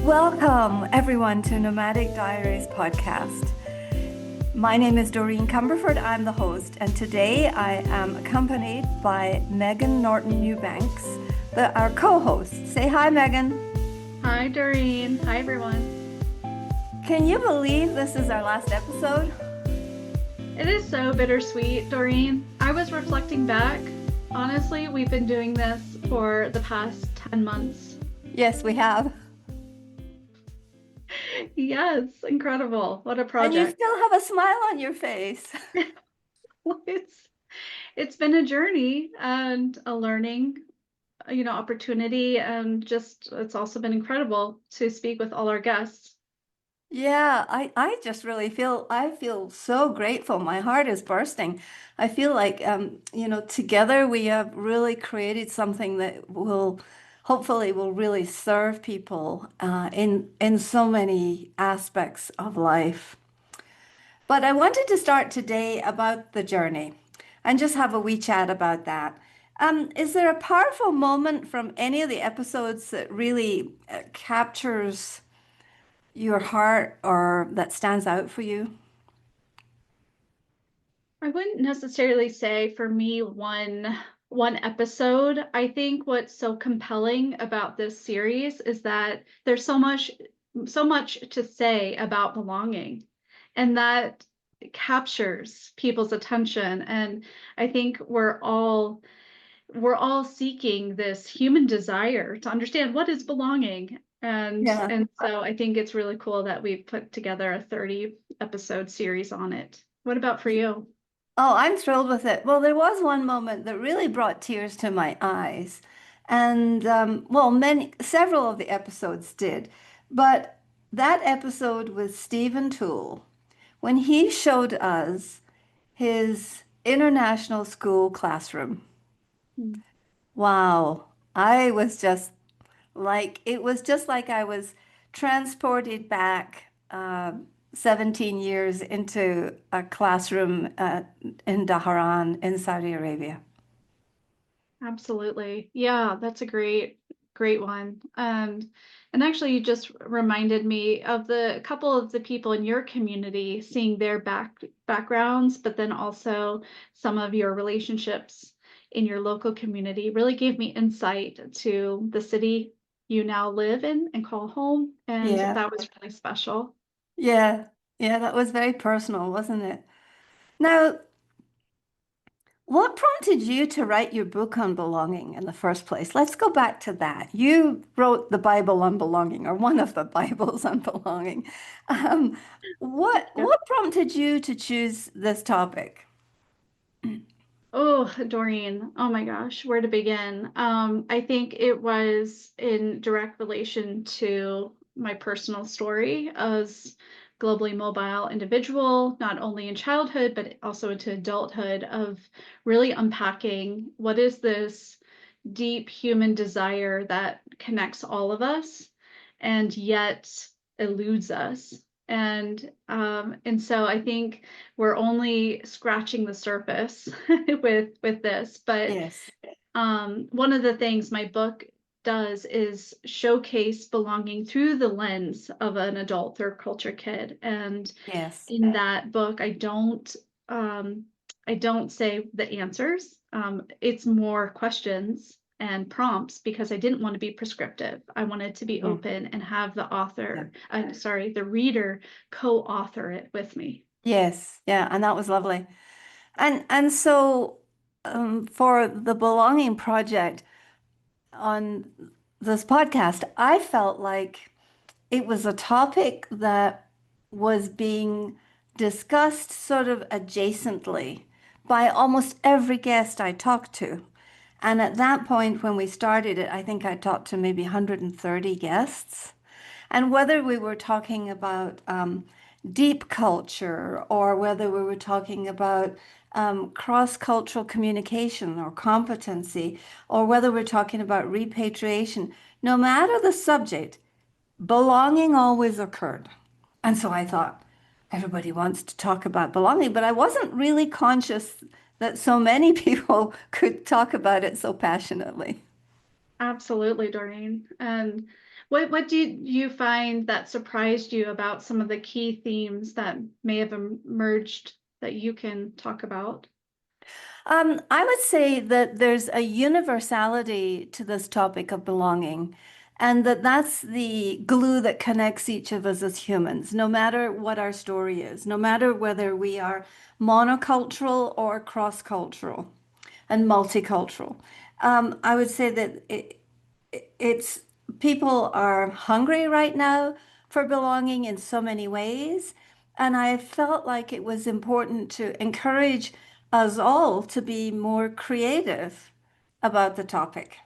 Welcome, everyone, to Nomadic Diaries podcast. My name is Doreen Cumberford. I'm the host, and today I am accompanied by Megan Norton-Newbanks, our co-host. Say hi, Megan. Hi, Doreen. Hi, everyone. Can you believe this is our last episode? It is so bittersweet, Doreen. I was reflecting back. Honestly, we've been doing this for the past 10 months. Yes, we have. Yes, incredible. What a And you project. still have a smile on your face. It's been a journey and a learning, opportunity, and just it's also been incredible to speak with all our guests. Yeah, I just really I feel so grateful. My heart is bursting. I feel like together we have really created something that will hopefully will really serve people in so many aspects of life. But I wanted to start today about the journey and just have a wee chat about that. Is there a powerful moment from any of the episodes that really captures your heart or that stands out for you? I wouldn't necessarily say for me one episode. I think what's so compelling about this series is that there's so much to say about belonging, and that captures people's attention. And I think we're all seeking this human desire to understand what is belonging. And Yeah. and so I think it's really cool that we've put together a 30 episode series on it. What about for you? Oh, I'm thrilled with it. Well, there was one moment that really brought tears to my eyes. And several of the episodes did. But that episode with Stephen Toole, when he showed us his international school classroom. Mm. Wow. I was just it was just like I was transported back 17 years into a classroom in Dhahran in Saudi Arabia. Absolutely. Yeah, that's a great one. And actually you just reminded me of the couple of the people in your community, seeing their backgrounds, but then also some of your relationships in your local community really gave me insight to the city you now live in and call home. And Yeah, that was really special. yeah, yeah, that was very personal, wasn't it? Now, what prompted you to write your book on belonging in the first place? Let's go back to that. You wrote the Bible on belonging, or one of the Bibles on belonging. Um, what prompted you to choose this topic? Oh, Doreen. Oh my gosh, where to begin? I think it was in direct relation to my personal story as globally mobile individual, not only in childhood, but also into adulthood, of really unpacking what is this deep human desire that connects all of us and yet eludes us. And so I think we're only scratching the surface with this. But Yes, one of the things my book does is showcase belonging through the lens of an adult third culture kid. And yes. in that book, um, I don't say the answers. It's more questions and prompts because I didn't want to be prescriptive. I wanted to be Mm, open and have the yeah. the reader co-author it with me. Yes, yeah, and that was lovely. And so for the Belonging Project on this podcast, I felt like it was a topic that was being discussed sort of adjacently by almost every guest I talked to. And at that point, when we started it, I think I talked to maybe 130 guests. And whether we were talking about deep culture or whether we were talking about cross-cultural communication or competency, or whether we're talking about repatriation, no matter the subject, belonging always occurred. And so I thought, everybody wants to talk about belonging, but I wasn't really conscious that so many people could talk about it so passionately. Absolutely, Doreen. And What do you find that surprised you about some of the key themes that may have emerged that you can talk about? I would say that there's a universality to this topic of belonging, and that that's the glue that connects each of us as humans, no matter what our story is, no matter whether we are monocultural or cross-cultural and multicultural. I would say that it's people are hungry right now for belonging in so many ways. And I felt like it was important to encourage us all to be more creative about the topic.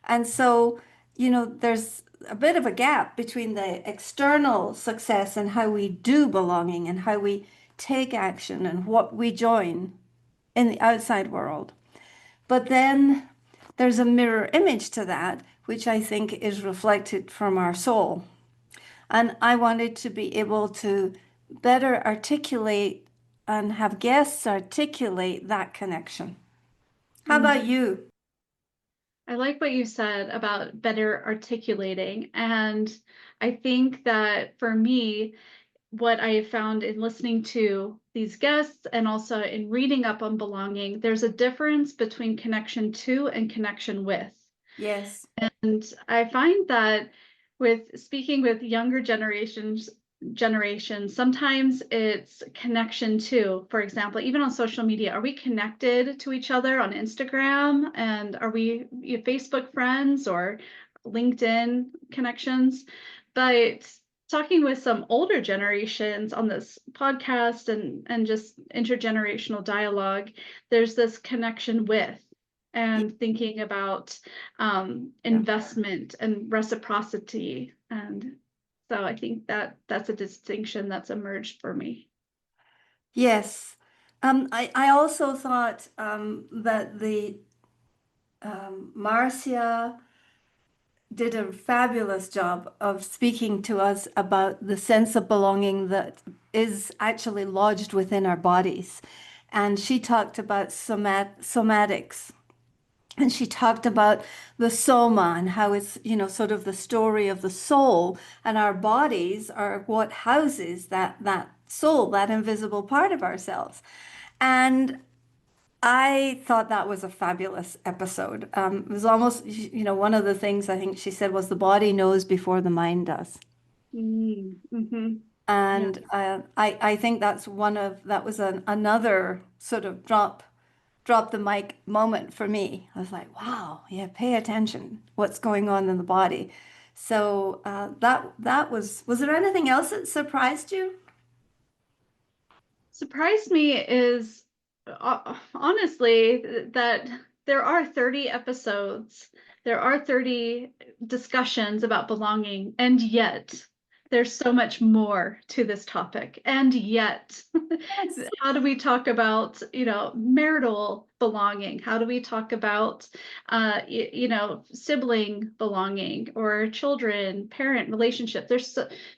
And so, there's a bit of a gap between the external success and how we do belonging and how we take action and what we join in the outside world. But then there's a mirror image to that, which I think is reflected from our soul. And I wanted to be able to better articulate and have guests articulate that connection. How Mm. about you? I like what you said about better articulating. And I think that for me, what I have found in listening to these guests and also in reading up on belonging, there's a difference between connection to and connection with. Yes. And I find that with speaking with younger generations, sometimes it's connection too. For example, even on social media, are we connected to each other on Instagram? And are we Facebook friends or LinkedIn connections? But talking with some older generations on this podcast and just intergenerational dialogue, there's this connection with and thinking about Yeah. investment and reciprocity. And so I think that that's a distinction that's emerged for me. Yes. I also thought that the Marcia did a fabulous job of speaking to us about the sense of belonging that is actually lodged within our bodies. And she talked about somatics. And she talked about the soma and how it's, sort of the story of the soul, and our bodies are what houses that soul, that invisible part of ourselves. And I thought that was a fabulous episode. It was almost, one of the things I think she said was the body knows before the mind does. Mm-hmm. Yeah. And I think that was another sort of drop the mic moment for me. I was like, wow, yeah, pay attention, what's going on in the body. So that was there anything else that surprised you? Surprised me is honestly that there are 30 episodes, there are 30 discussions about belonging, and yet there's so much more to this topic. And yet, Yes. how do we talk about, marital belonging? How do we talk about, sibling belonging or children, parent relationship?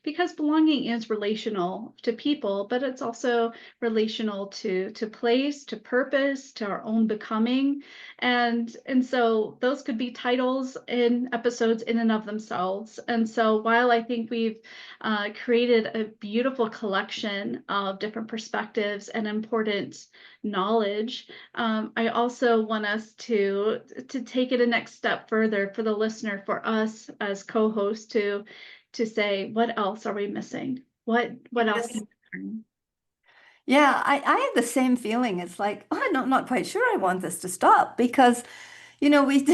Because belonging is relational to people, but it's also relational to place, to purpose, to our own becoming. And so those could be titles in episodes in and of themselves. And so while I think we've created a beautiful collection of different perspectives and important knowledge, I also want us to take it a next step further for the listener, for us as co-hosts to say, what else are we missing? What else Yes. can we learn? Yeah, I have the same feeling. It's like, oh, I'm not quite sure I want this to stop because, we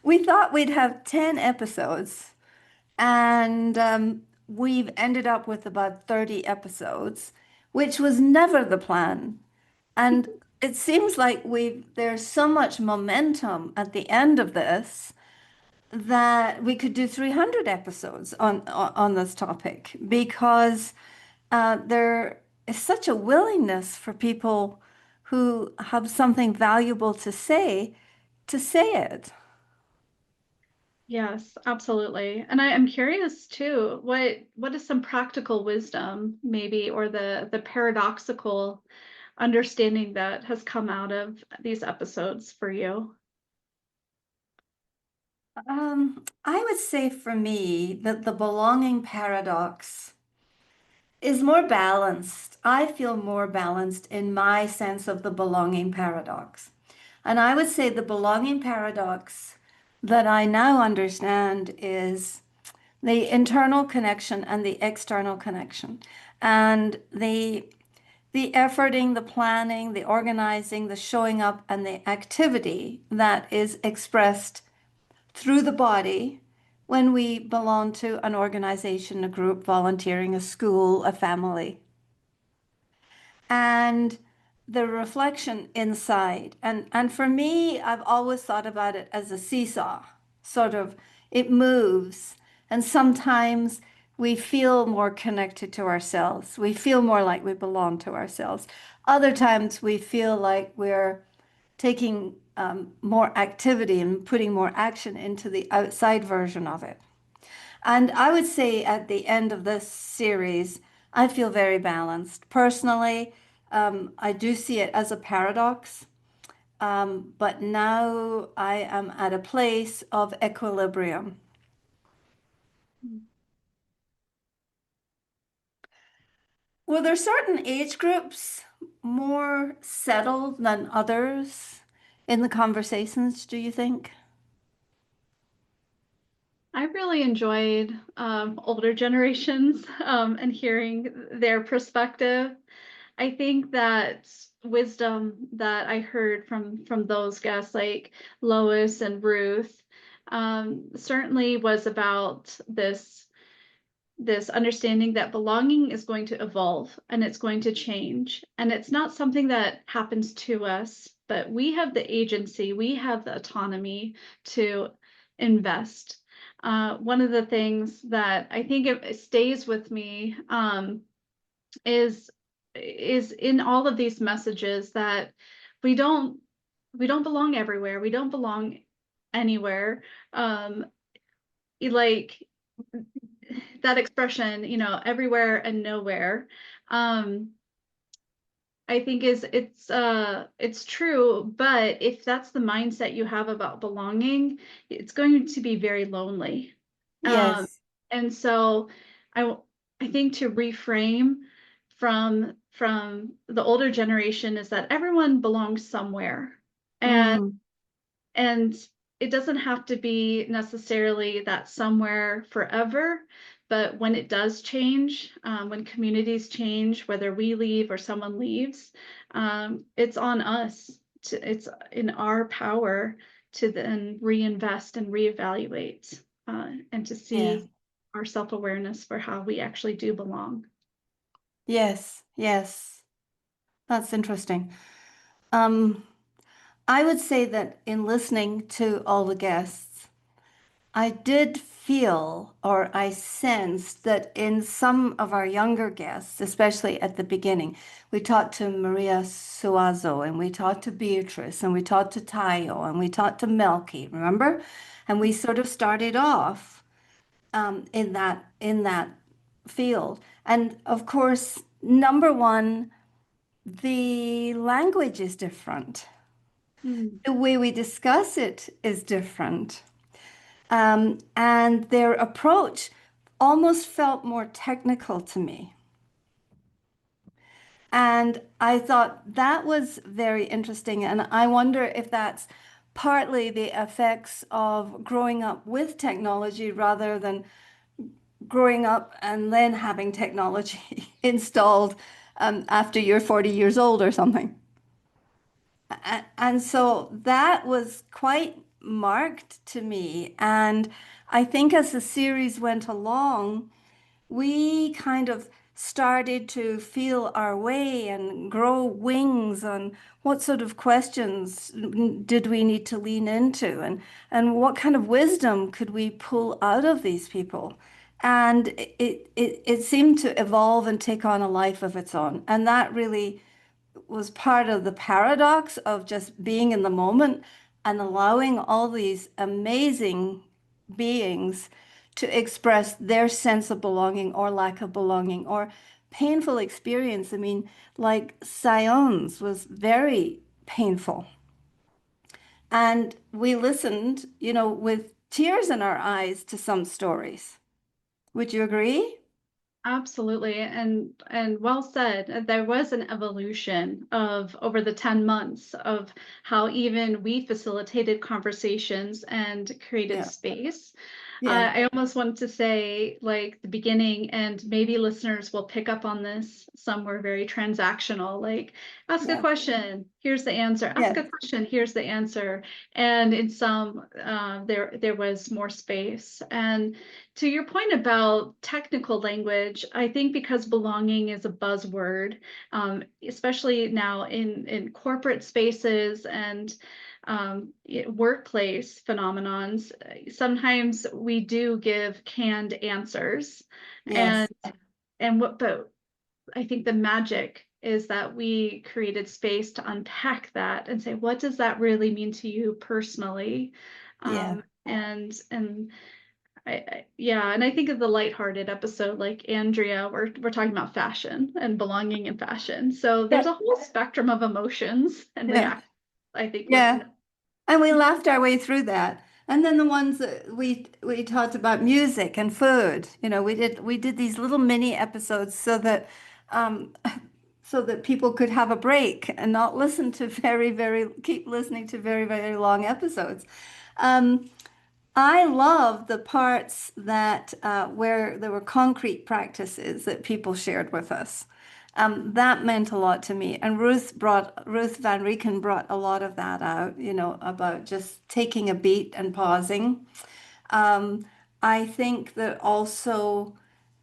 we thought we'd have 10 episodes, and we've ended up with about 30 episodes, which was never the plan. And it seems like there's so much momentum at the end of this that we could do 300 episodes on this topic, because there is such a willingness for people who have something valuable to say it. Yes, absolutely. And I am curious too, what is some practical wisdom maybe, or the paradoxical understanding that has come out of these episodes for you? I would say for me that the belonging paradox is more balanced. I feel more balanced in my sense of the belonging paradox. And I would say the belonging paradox that I now understand is the internal connection and the external connection. And the efforting, the planning, the organizing, the showing up, and the activity that is expressed through the body when we belong to an organization, a group, volunteering, a school, a family, and the reflection inside. And for me, I've always thought about it as a seesaw, sort of it moves. And sometimes we feel more connected to ourselves. We feel more like we belong to ourselves. Other times we feel like we're taking more activity and putting more action into the outside version of it. And I would say at the end of this series, I feel very balanced. Personally, I do see it as a paradox, but now I am at a place of equilibrium. Were there certain age groups more settled than others in the conversations, do you think? I really enjoyed older generations and hearing their perspective. I think that wisdom that I heard from those guests like Lois and Ruth certainly was about this understanding that belonging is going to evolve and it's going to change. And it's not something that happens to us, but we have the agency, we have the autonomy to invest. One of the things that I think it stays with me is is in all of these messages that we don't we don't belong everywhere. We don't belong anywhere. Um, like that expression, everywhere and nowhere. Um, I think it's true, but if that's the mindset you have about belonging, it's going to be very lonely. Um, Yes. and so I I think to reframe from the older generation is that everyone belongs somewhere. And Mm, and it doesn't have to be necessarily that somewhere forever, but when it does change, when communities change, whether we leave or someone leaves, it's on us. It's in our power to then reinvest and reevaluate and to yeah. see our self-awareness for how we actually do belong. Yes. Yes. That's interesting. Um, I would say that in listening to all the guests, I did feel or I sensed that in some of our younger guests, especially at the beginning, we talked to Maria Suazo and we talked to Beatrice and we talked to Tayo and we talked to Melky, remember? And we sort of started off in that field. And of course, number one, the language is different. Mm, The way we discuss it is different. And their approach almost felt more technical to me. And I thought that was very interesting. And I wonder if that's partly the effects of growing up with technology rather than growing up and then having technology installed after you're 40 years old or something. And so that was quite marked to me. And I think as the series went along, we kind of started to feel our way and grow wings on what sort of questions did we need to lean into and what kind of wisdom could we pull out of these people. And it seemed to evolve and take on a life of its own. And that really was part of the paradox of just being in the moment and allowing all these amazing beings to express their sense of belonging or lack of belonging or painful experience. I mean, like Sion's was very painful. And we listened, with tears in our eyes to some stories. Would you agree? Absolutely. And well said. There was an evolution of over the 10 months of how even we facilitated conversations and created Yeah. space. Yeah. I almost want to say like the beginning, and maybe listeners will pick up on this. Some were very transactional, like ask a Yeah. question, here's the answer. Ask Yeah. a question, here's the answer. And in some, there was more space. And to your point about technical language, I think because belonging is a buzzword, especially now in corporate spaces and workplace phenomenons, sometimes we do give canned answers, and Yes. but I think the magic is that we created space to unpack that and say, what does that really mean to you personally? Yeah. And yeah, and I think of the lighthearted episode, like Andrea, we're talking about fashion and belonging in fashion. So Yeah. there's a whole spectrum of emotions and Yeah. react. I think with Yeah. And we laughed our way through that. And then the ones that we talked about music and food. We did these little mini episodes um so that people could have a break and not listen to keep listening to very, very long episodes. Um, I love the parts that where there were concrete practices that people shared with us. That meant a lot to me. And Ruth Van Reken brought a lot of that out, about just taking a beat and pausing. Um, I think that also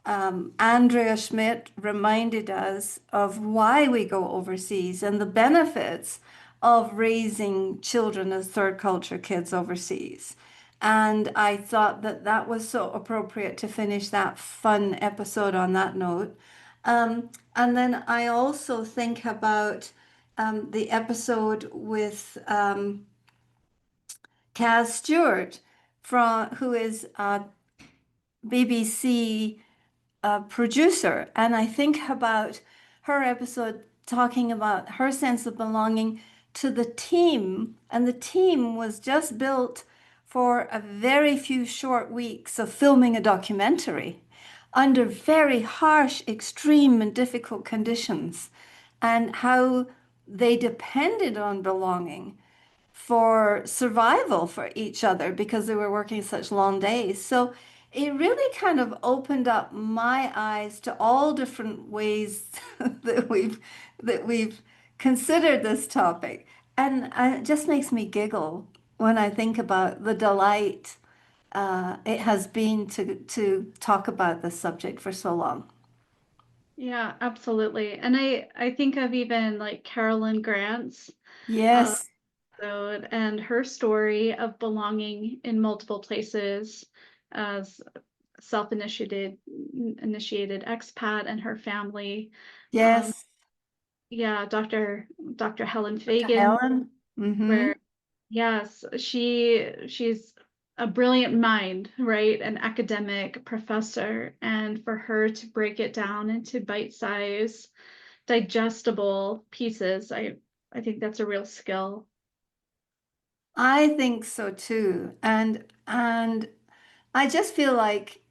Andrea Schmidt reminded us of why we go overseas and the benefits of raising children as third culture kids overseas. And I thought that that was so appropriate to finish that fun episode on that note. And then I also think about the episode with Cass Stewart, who is a BBC producer. And I think about her episode talking about her sense of belonging to the team. And the team was just built for a very few short weeks of filming a documentary under very harsh, extreme, and difficult conditions, and how they depended on belonging for survival for each other because they were working such long days. So it really kind of opened up my eyes to all different ways that we've considered this topic. And it just makes me giggle when I think about the delight it has been to talk about this subject for so long. yeah, absolutely. And I think of even like Carolyn Grant's uh, Yes, episode and her story of belonging in multiple places as self-initiated expat and her family. Um, yes, yeah, Dr. Helen Dr. Fagan, Helen. Mm-hmm. where yes, she's a brilliant mind, right? An academic professor, and for her to break it down into bite-size, digestible pieces, I think that's a real skill. I think so too. And I just feel like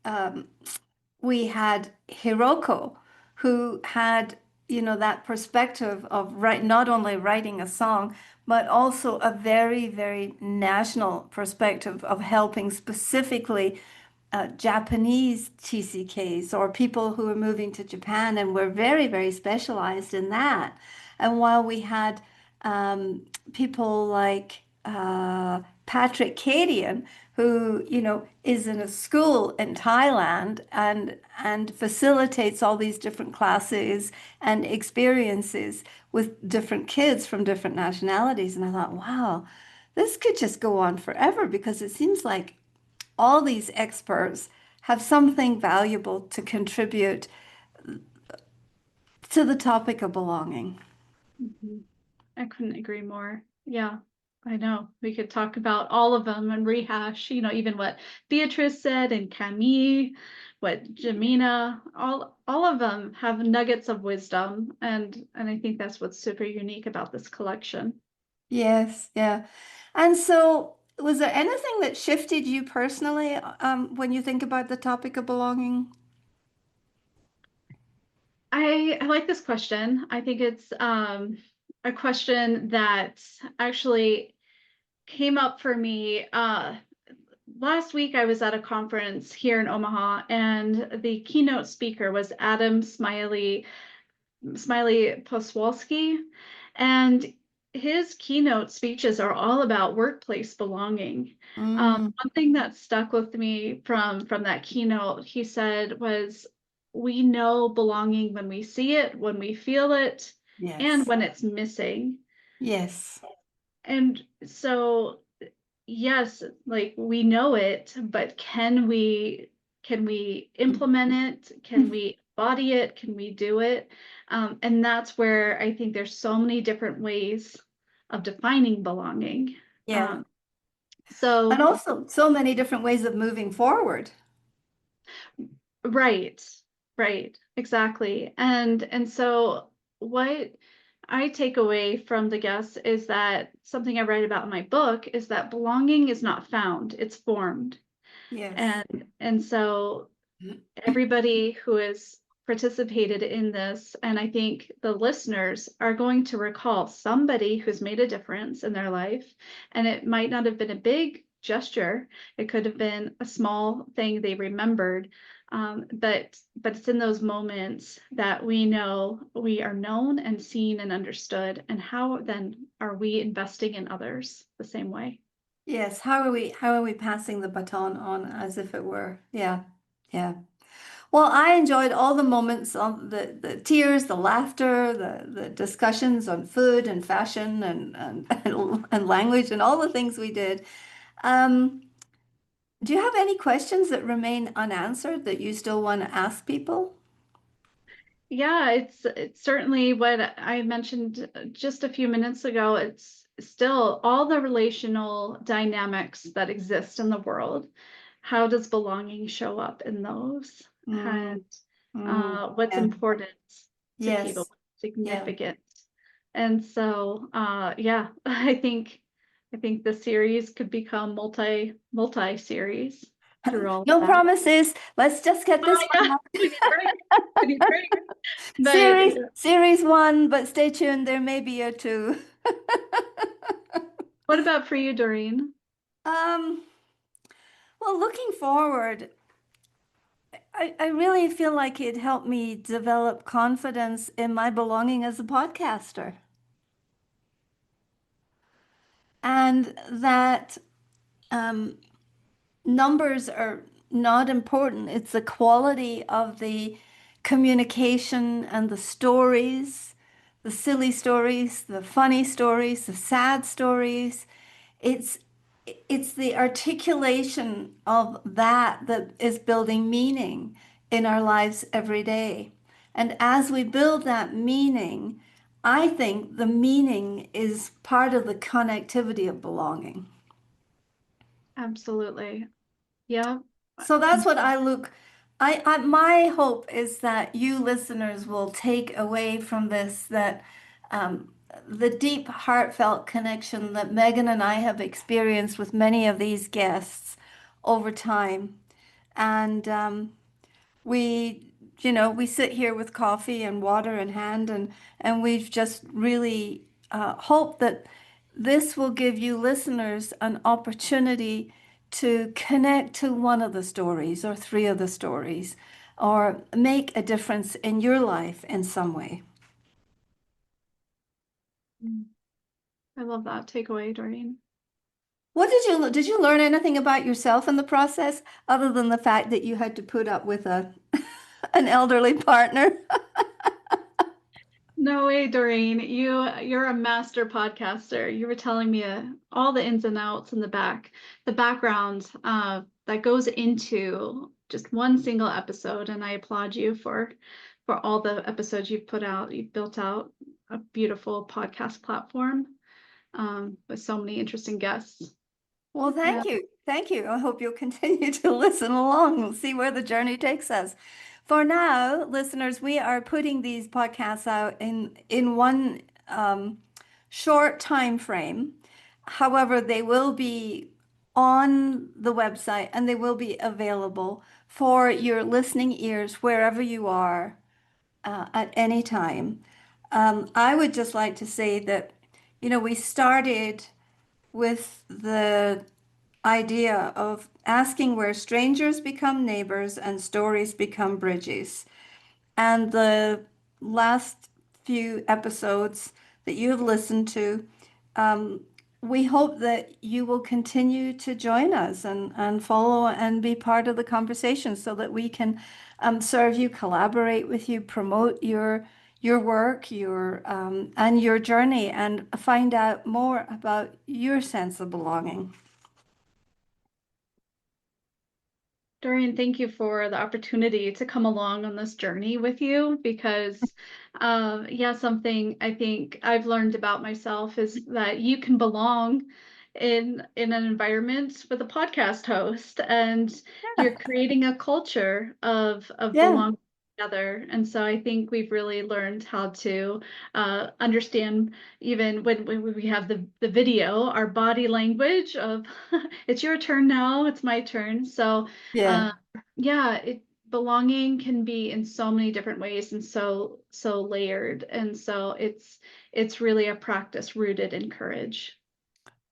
we had Hiroko, who had, that perspective of not only writing a song, but also a very, very national perspective of helping specifically Japanese TCKs or people who are moving to Japan and were very, very specialized in that. And while we had people like Patrick Cadian, who, is in a school in Thailand and facilitates all these different classes and experiences with different kids from different nationalities. And I thought, wow, this could just go on forever because it seems like all these experts have something valuable to contribute to the topic of belonging. Mhm. I couldn't agree more. Yeah, I know. We could talk about all of them and rehash, even what Beatrice said and Camille, what Jamina, all of them have nuggets of wisdom, and I think that's what's super unique about this collection. Yes, yeah. And so Was there anything that shifted you personally when you think about the topic of belonging? I like this question. I think it's a question that actually came up for me. Last week I was at a conference here in Omaha, and the keynote speaker was Adam Smiley Poswalski, and his keynote speeches are all about workplace belonging. Mm, One thing that stuck with me from that keynote, he said, was we know belonging when we see it, when we feel it, and yes. when it's missing. Yes. And so yes, like we know it, but can we implement it? Can we embody it? Can we do it? And that's where I think there's so many different ways of defining belonging. Yeah. Um, And so also so many different ways of moving forward. right, right, exactly. And so what I take away from the guests is that something I write about in my book is that belonging is not found, it's formed. Yes. And so everybody who has participated in this, and I think the listeners are going to recall somebody who's made a difference in their life. And it might not have been a big gesture, it could have been a small thing they remembered. But it's in those moments that we know we are known and seen and understood. And how then are we investing in others the same way? Yes. How are we passing the baton on as if it were? Yeah. Yeah. Well, I enjoyed all the moments of the tears, the laughter, the discussions on food and fashion and language and all the things we did. Um, do you have any questions that remain unanswered that you still want to ask people? Yeah, it's certainly what I mentioned just a few minutes ago. It's still all the relational dynamics that exist in the world. How does belonging show up in those? And Mm, mm, what's yeah. important to people, Yes. what's Yeah. significant. And so yeah, I think the series could become multi-series through all of No that. promises. Let's just get this Yeah, one out. we need break. We need break. But Series one, but stay tuned. There may be a two. what about for you, Doreen? Um, well, looking forward, I really feel like it helped me develop confidence in my belonging as a podcaster. And that um, numbers are not important. It's the quality of the communication and the stories, the silly stories, the funny stories, the sad stories. It's it's the articulation of that that is building meaning in our lives every day. And as we build that meaning, I think the meaning is part of the connectivity of belonging. Absolutely. Yeah. So that's And what my hope is that you listeners will take away from this that um, the deep, heartfelt connection that Megan and I have experienced with many of these guests over time. And we sit here with coffee and water in hand, and we've just really hoped that this will give you listeners an opportunity to connect to one of the stories or three of the stories, or make a difference in your life in some way. I love that takeaway, Doreen. What did you learn anything about yourself in the process other than the fact that you had to put up with a an elderly partner? No way, Doreen. You're a master podcaster. You were telling me all the ins and outs in the background that goes into just one single episode, and I applaud you for all the episodes you've put out. You've built out a beautiful podcast platform with so many interesting guests. Well, Yeah. thank you. Thank you. I hope you'll continue to listen along and see where the journey takes us. For now, listeners, we are putting these podcasts out in one short time frame. However, they will be on the website, and they will be available for your listening ears wherever you are at any time. I would just like to say that, we started with the idea of asking where strangers become neighbors and stories become bridges. And the last few episodes that you have listened to, um, we hope that you will continue to join us and follow and be part of the conversation so that we can serve you, collaborate with you, promote your work, your and your journey, and find out more about your sense of belonging. Doreen, thank you for the opportunity to come along on this journey with you because, yeah, something I think I've learned about myself is that you can belong in an environment with a podcast host, and you're creating a culture of Yeah, belonging together. And so I think we've really learned how to understand even when we have the video, our body language of it's your turn now, it's my turn. So yeah. uh, yeah, belonging can be in so many different ways and so layered. And so it's really a practice rooted in courage.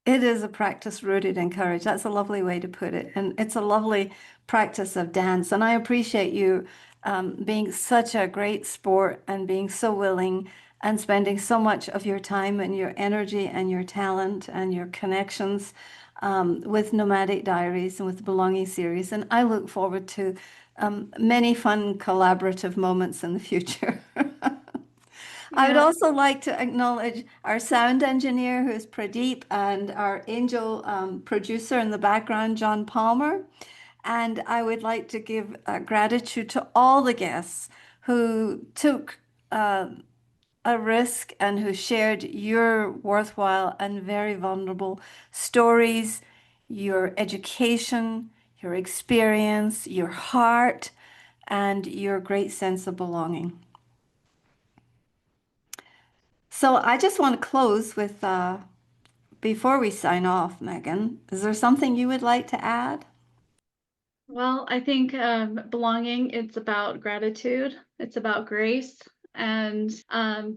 It is a practice rooted in courage. That's a lovely way to put it. And it's a lovely practice of dance. And I appreciate you being such a great sport and being so willing and spending so much of your time and your energy and your talent and your connections with Nomadic Diaries and with the Belonging series. And I look forward to many fun collaborative moments in the future. I would Yeah. also like to acknowledge our sound engineer, who's Pradeep, and our angel producer in the background, John Palmer. And I would like to give gratitude to all the guests who took a risk and who shared your worthwhile and very vulnerable stories, your education, your experience, your heart, and your great sense of belonging. So I just want to close with, before we sign off, Megan, is there something you would like to add? Well, I think belonging, it's about gratitude, it's about grace. And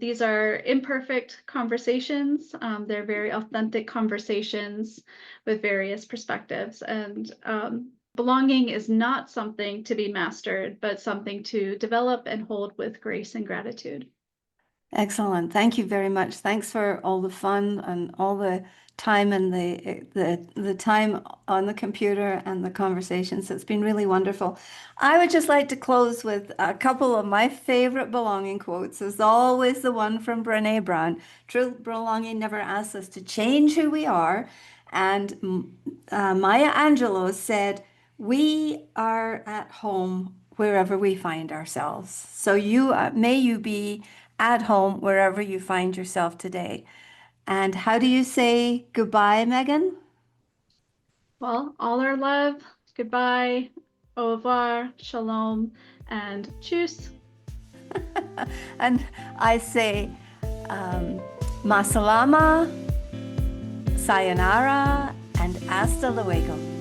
these are imperfect conversations. They're very authentic conversations with various perspectives. And belonging is not something to be mastered, but something to develop and hold with grace and gratitude. Excellent. Thank you very much. Thanks for all the fun and all the time and the time on the computer and the conversations. It's been really wonderful. I would just like to close with a couple of my favorite belonging quotes. As always, the one from Brené Brown. True belonging never asks us to change who we are. And Maya Angelou said, "We are at home wherever we find ourselves." So may you be at home wherever you find yourself today. And how do you say goodbye, Megan? Well, all our love, goodbye, au revoir, shalom, and tschüss. And I say masalama, sayonara, and hasta luego.